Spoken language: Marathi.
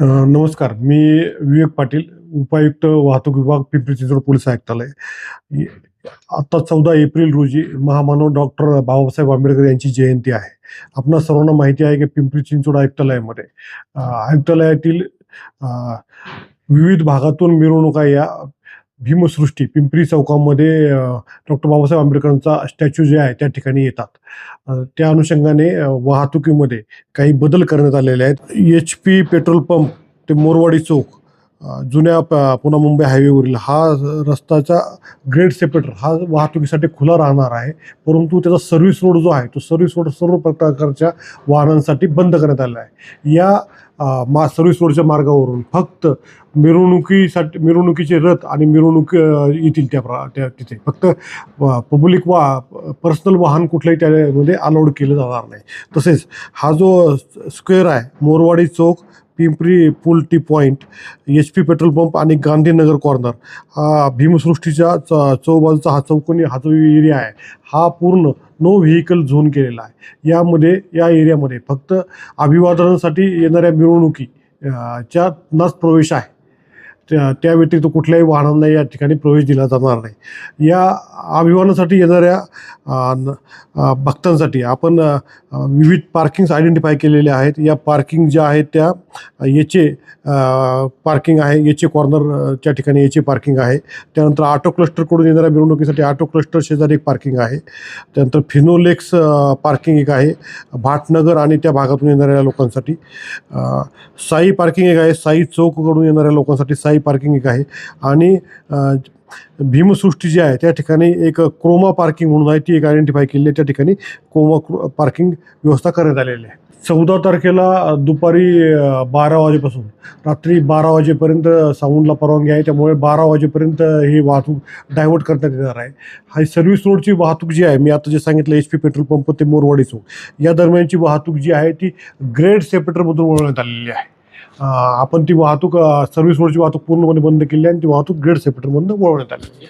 नमस्कार. मी विवेक पाटील, उपायुक्त वाहतूक विभाग, पिंपरी चिंचवड पोलीस आयुक्तालय. इ आता 14 एप्रिल रोजी महामानव डॉक्टर बाबासाहेब आंबेडकर यांची जयंती आहे. आपणा सर्वांना माहिती आहे की पिंपरी चिंचवड आयुक्तालयामध्ये आयुक्तालयातील अ, विविध भागातून मिरवणुका या भीमसृष्टी पिंपरी चौकामध्ये डॉक्टर बाबासाहेब आंबेडकरांचा स्टॅच्यू जे आहे त्या ठिकाणी येतात. त्या अनुषंगाने वाहतुकीमध्ये काही बदल करण्यात आलेले आहेत. HP पेट्रोल पंप ते मोरवाडी चौक, जुन्या पुणे मुंबई हायवेवरील हा रस्त्याचा ग्रेड सेपरेटर हा वाहतुकीसाठी खुला राहणार आहे. परंतु त्याचा सर्व्हिस रोड जो आहे तो सर्व्हिस रोड सर्व प्रकारच्या वाहनांसाठी बंद करण्यात आलेला आहे. या सर्व्हिस रोडच्या मार्गावरून फक्त मिरवणुकीचे रथ आणि मिरवणूक येतील त्या तिथे. फक्त पब्लिक पर्सनल वाहन कुठलंही त्यामध्ये अलाउड केलं जाणार नाही. तसेच हा जो स्क्वेअर आहे, मोरवाडी चौक, पिंपरी पूल T point, HP petrol pump आणि गांधीनगर कॉर्नर, हा भीमसृष्टीच्या चौबाजूचा हा चौकोनी हा जो एरिया आहे हा पूर्ण नो व्हेकल झोन केलेला आहे. या एरियामध्ये फक्त अभिवादनासाठी येणाऱ्या मिरवणुकी च्या नाच प्रवेश आहे. त्या व्यतिरिक्त कुठल्याही वाहनांना या ठिकाणी प्रवेश दिला जाणार नाही. या अभिवादनासाठी येणाऱ्या भक्तांसाठी आपण विविध पार्किंग्स आयडेंटिफाय केलेले आहेत. या पार्किंग ज्या आहेत त्या याचे पार्किंग आहे, याचे कॉर्नरच्या ठिकाणी याचे पार्किंग आहे. त्यानंतर ऑटो क्लस्टरकडून येणाऱ्या मिरवणुकीसाठी ऑटो क्लस्टर शेजारी एक पार्किंग आहे. त्यानंतर फिनोलेक्स पार्किंग एक आहे भाटनगर आणि त्या भागातून येणाऱ्या लोकांसाठी. साई पार्किंग एक आहे, साई चौककडून येणाऱ्या लोकांसाठी साई पार्किंग एक आहे. आणि भीमसृष्टी जी आहे त्या ठिकाणी एक क्रोमा पार्किंग म्हणून आहे, ती एक आयडेंटिफाय केलेली आहे. त्या ठिकाणी क्रोमा पार्किंग व्यवस्था करण्यात आलेली आहे. 14 तारखेला दुपारी 12 वाजेपासून रात्री 12 वाजेपर्यंत साऊंडला परवानगी आहे. त्यामुळे 12 वाजेपर्यंत ही वाहतूक डायव्हर्ट करण्यात येणार आहे. हा सर्व्हिस रोडची वाहतूक जी आहे, मी आता जे सांगितलं HP पेट्रोल पंप ते मोरवाडी चौक या दरम्यानची वाहतूक जी आहे ती ग्रेड सेपरेटरमधून वळवण्यात आलेली आहे. आपण ती वाहतूक सर्व्हिस रोडची वाहतूक पूर्णपणे बंद केली आहे आणि ती वाहतूक ग्रेड सेपरेटरमधून वळवण्यात आली.